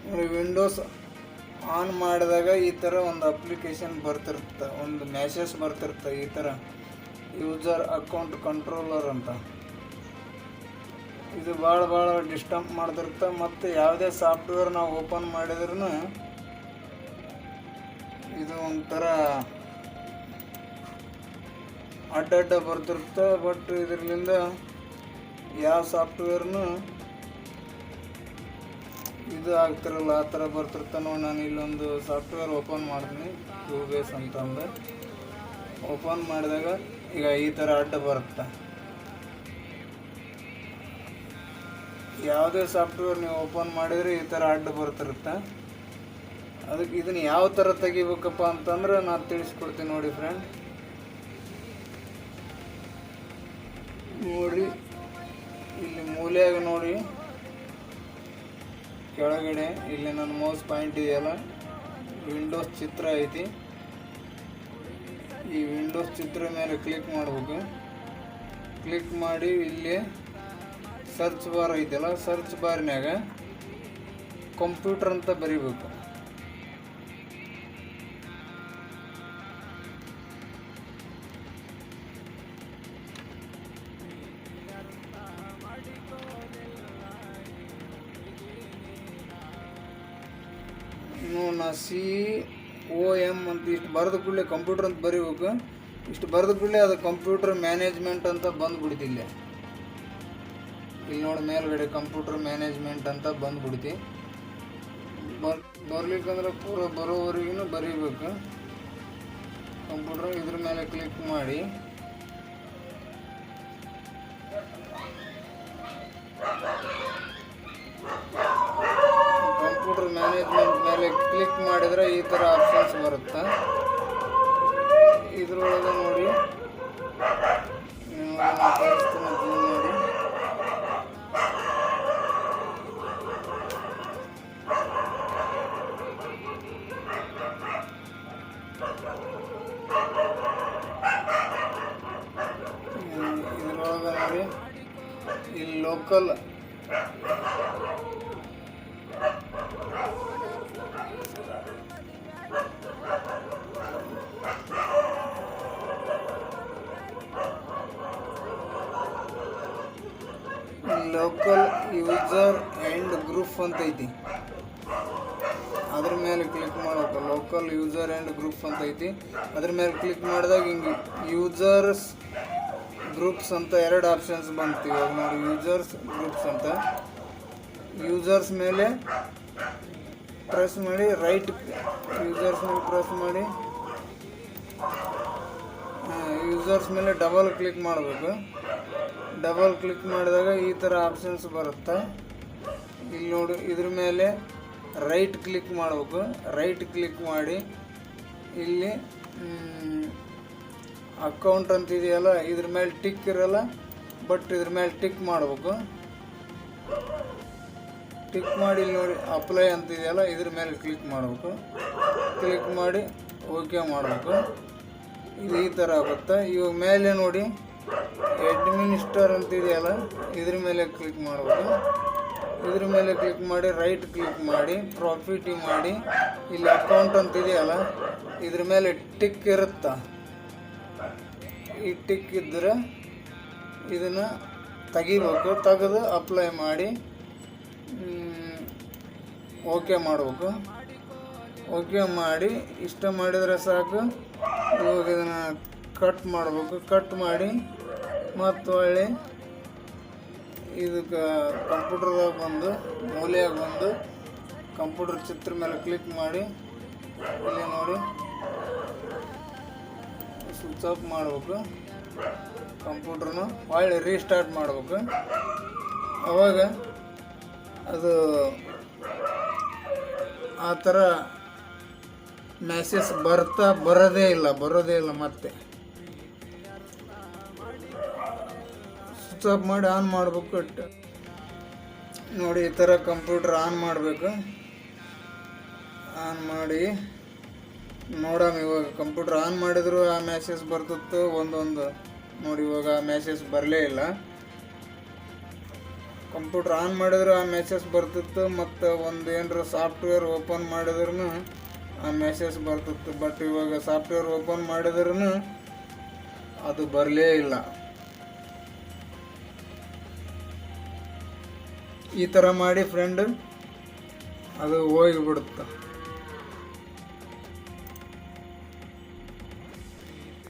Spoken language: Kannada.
ನೋಡಿ, ವಿಂಡೋಸ್ ಆನ್ ಮಾಡಿದಾಗ ಈ ಥರ ಒಂದು ಅಪ್ಲಿಕೇಶನ್ ಬರ್ತಿರುತ್ತೆ, ಒಂದು ಮೆಸೇಜ್ ಬರ್ತಿರುತ್ತೆ ಈ ಥರ, ಯೂಸರ್ ಅಕೌಂಟ್ ಕಂಟ್ರೋಲರ್ ಅಂತ. ಇದು ಭಾಳ ಡಿಸ್ಟರ್ಬ್ ಮಾಡ್ತಿರುತ್ತೆ. ಮತ್ತು ಯಾವುದೇ ಸಾಫ್ಟ್ವೇರ್ ನಾವು ಓಪನ್ ಮಾಡಿದ್ರೂ ಇದು ಒಂಥರ ಅಡ್ಡ ಬರ್ತಿರುತ್ತೆ. ಬಟ್ ಇದರಿಂದ ಯಾವ ಸಾಫ್ಟ್ವೇರ್ನು ಇದು ಆಗ್ತಿರಲ್ಲ, ಆ ಥರ ಬರ್ತಿರ್ತ. ನೋಡಿ, ನಾನು ಇಲ್ಲೊಂದು ಸಾಫ್ಟ್ವೇರ್ ಓಪನ್ ಮಾಡ್ತೀನಿ, ಕ್ಯೂಬೇಸ್ ಅಂತಂದು. ಓಪನ್ ಮಾಡಿದಾಗ ಈಗ ಈ ಥರ ಅಡ್ಡ ಬರುತ್ತೆ. ಯಾವುದೇ ಸಾಫ್ಟ್ವೇರ್ ನೀವು ಓಪನ್ ಮಾಡಿದರೆ ಈ ಥರ ಅಡ್ಡ ಬರ್ತಿರುತ್ತೆ. ಅದಕ್ಕೆ ಇದನ್ನು ಯಾವ ಥರ ತೆಗಿಬೇಕಪ್ಪ ಅಂತಂದ್ರೆ ನಾನು ತಿಳಿಸ್ಕೊಡ್ತೀನಿ ನೋಡಿ ಫ್ರೆಂಡ್. ನೋಡಿ, ಇಲ್ಲಿ ಮೂಲೆಯಾಗ ನೋಡಿ, ಕೆಳಗಡೆ ಇಲ್ಲಿ ನನ್ನ ಮೌಸ್ ಪಾಯಿಂಟ್ ಇದೆಯಲ್ಲ, ವಿಂಡೋಸ್ ಚಿತ್ರ ಐತಿ. ಈ ವಿಂಡೋಸ್ ಚಿತ್ರ ಮೇಲೆ ಕ್ಲಿಕ್ ಮಾಡಬೇಕು. ಕ್ಲಿಕ್ ಮಾಡಿ ಇಲ್ಲಿ ಸರ್ಚ್ ಬಾರ್ ಐತಲ್ಲ, ಸರ್ಚ್ ಬಾರ್ನ್ಯಾಗ ಕಂಪ್ಯೂಟರ್ ಅಂತ ಬರಿಬೇಕು. ನಾ COM ಅಂತ ಇಷ್ಟು ಬರೆದ ಕೂಡಲೇ ಕಂಪ್ಯೂಟರ್ ಅಂತ ಬರೀಬೇಕು. ಇಷ್ಟು ಬರೆದ ಕೂಡಲೇ ಅದು ಕಂಪ್ಯೂಟರ್ ಮ್ಯಾನೇಜ್ಮೆಂಟ್ ಅಂತ ಬಂದುಬಿಡ್ತಿಲ್ಲ. ಇಲ್ಲಿ ನೋಡಿ, ಮೇಲ್ಗಡೆ ಕಂಪ್ಯೂಟರ್ ಮ್ಯಾನೇಜ್ಮೆಂಟ್ ಅಂತ ಬಂದುಬಿಡ್ತಿ. ಬರ್ಲಿಕ್ಕಂದ್ರೆ ಪೂರ ಬರೋವರೆಗೂ ಬರೀಬೇಕು ಕಂಪ್ಯೂಟರ್. ಇದ್ರ ಮೇಲೆ ಕ್ಲಿಕ್ ಮಾಡಿ ಕಂಪ್ಯೂಟರ್ ಮ್ಯಾನೇಜ್ಮೆಂಟ್ ಮೇಲೆ ಕ್ಲಿಕ್ ಮಾಡಿದರೆ ಈ ಥರ ಆಪ್ಷನ್ಸ್ ಬರುತ್ತೆ. ಇದ್ರೊಳಗೆ ನೋಡಿ, ನೋಡಿ, ಇದ್ರೊಳಗೆ ನೋಡಿ, ಇಲ್ಲಿ ಲೋಕಲ್ ಯೂಸರ್ ಆ್ಯಂಡ್ ಗ್ರೂಪ್ ಅಂತ ಐತಿ. ಅದ್ರ ಮೇಲೆ ಕ್ಲಿಕ್ ಮಾಡಬೇಕು. ಲೋಕಲ್ ಯೂಸರ್ ಆ್ಯಂಡ್ ಗ್ರೂಪ್ ಅಂತ ಐತಿ. ಅದ್ರ ಮೇಲೆ ಕ್ಲಿಕ್ ಮಾಡಿದಾಗ ಹಿಂಗೆ ಯೂಸರ್ಸ್ ಗ್ರೂಪ್ಸ್ ಅಂತ ಎರಡು ಆಪ್ಷನ್ಸ್ ಬಂತು. ಇವಾಗ ನೋಡಿ, ಯೂಸರ್ಸ್ ಗ್ರೂಪ್ಸ್ ಅಂತ. ಯೂಸರ್ಸ್ ಮೇಲೆ ಪ್ರೆಸ್ ಮಾಡಿ, ರೈಟ್ ಯೂಸರ್ಸ್ ಮೇಲೆ ಪ್ರೆಸ್ ಮಾಡಿ, ಯೂಸರ್ಸ್ ಮೇಲೆ ಡಬಲ್ ಕ್ಲಿಕ್ ಮಾಡಬೇಕು. ಡಬಲ್ ಕ್ಲಿಕ್ ಮಾಡಿದಾಗ ಈ ಥರ ಆಪ್ಷನ್ಸ್ ಬರುತ್ತೆ. ಇಲ್ಲಿ ನೋಡಿ, ಇದ್ರ ಮೇಲೆ ರೈಟ್ ಕ್ಲಿಕ್ ಮಾಡಬೇಕು. ರೈಟ್ ಕ್ಲಿಕ್ ಮಾಡಿ ಇಲ್ಲಿ ಅಕೌಂಟ್ ಅಂತ ಇದೆಯಲ್ಲ, ಇದ್ರ ಮೇಲೆ ಟಿಕ್ ಇರಲ್ಲ, ಬಟ್ ಇದ್ರ ಮೇಲೆ ಟಿಕ್ ಮಾಡಬೇಕು. ಟಿಕ್ ಮಾಡಿ ಇಲ್ಲಿ ನೋಡಿ, ಅಪ್ಲೈ ಅಂತ ಇದೆಯಲ್ಲ, ಇದ್ರ ಮೇಲೆ ಕ್ಲಿಕ್ ಮಾಡಬೇಕು. ಕ್ಲಿಕ್ ಮಾಡಿ ಓಕೆ ಮಾಡಬೇಕು. ಇದು ಈ ಥರ ಆಗುತ್ತೆ. ಇವಾಗ ಮೇಲೆ ನೋಡಿ, ಅಡ್ಮಿನಿಸ್ಟರ್ ಅಂತ ಇದೆಯಲ್ಲ, ಇದ್ರ ಮೇಲೆ ಕ್ಲಿಕ್ ಮಾಡಬೇಕು. ಇದ್ರ ಮೇಲೆ ಕ್ಲಿಕ್ ಮಾಡಿ ರೈಟ್ ಕ್ಲಿಕ್ ಮಾಡಿ ಪ್ರಾಫಿಟಿ ಮಾಡಿ, ಇಲ್ಲಿ ಅಕೌಂಟ್ ಅಂತ ಇದೆಯಲ್ಲ, ಇದ್ರ ಮೇಲೆ ಟಿಕ್ ಇರುತ್ತಾ, ಈ ಟಿಕ್ ಇದ್ದರೆ ಇದನ್ನು ತೆಗಿಬೇಕು. ತೆಗೆದು ಅಪ್ಲೈ ಮಾಡಿ ಓಕೆ ಮಾಡಬೇಕು. ಓಕೆ ಮಾಡಿ ಇಷ್ಟ ಮಾಡಿದರೆ ಸಾಕು. ಇವಾಗ ಇದನ್ನು ಕಟ್ ಮಾಡಬೇಕು. ಕಟ್ ಮಾಡಿ ಮತ್ತು ಒಳ್ಳೆ ಇದಕ್ಕೆ ಕಂಪ್ಯೂಟರ್ದಾಗ ಬಂದು ಮೂಲೆಯಾಗ ಬಂದು ಕಂಪ್ಯೂಟರ್ ಚಿತ್ರ ಮೇಲೆ ಕ್ಲಿಕ್ ಮಾಡಿ ಇಲ್ಲಿ ನೋಡಿ ಸ್ವಿಚ್ ಆಫ್ ಮಾಡಬೇಕು. ಕಂಪ್ಯೂಟ್ರನ್ನು ಒಳ್ಳೆ ರೀಸ್ಟಾರ್ಟ್ ಮಾಡಬೇಕು. ಅವಾಗ ಅದು ಆ ಥರ ಮೆಸೇಜ್ ಬರೋದೇ ಇಲ್ಲ. ಮತ್ತೆ ಸ್ವಿಚ್ ಆಫ್ ಮಾಡಿ ಆನ್ ಮಾಡಬೇಕು. ನೋಡಿ, ಈ ಥರ ಕಂಪ್ಯೂಟರ್ ಆನ್ ಮಾಡಬೇಕು. ಆನ್ ಮಾಡಿ ನೋಡೋಣ. ಇವಾಗ ಕಂಪ್ಯೂಟರ್ ಆನ್ ಮಾಡಿದ್ರು ಆ ಮೆಸೇಜ್ ಬರ್ತಿತ್ತು ಒಂದೊಂದು. ನೋಡಿ, ಇವಾಗ ಆ ಮೆಸೇಜ್ ಬರಲೇ ಇಲ್ಲ. ಕಂಪ್ಯೂಟರ್ ಆನ್ ಮಾಡಿದ್ರೆ ಆ ಮೆಸೇಜ್ ಬರ್ತಿತ್ತು, ಮತ್ತು ಒಂದು ಏನರ ಸಾಫ್ಟ್ವೇರ್ ಓಪನ್ ಮಾಡಿದ್ರೂ ಆ ಮೆಸೇಜ್ ಬರ್ತಿತ್ತು. ಬಟ್ ಇವಾಗ ಸಾಫ್ಟ್ವೇರ್ ಓಪನ್ ಮಾಡಿದ್ರೂ ಅದು ಬರಲೇ ಇಲ್ಲ. ಈ ಥರ ಮಾಡಿ ಫ್ರೆಂಡ್ ಅದು ಹೋಗಿಬಿಡುತ್ತೆ.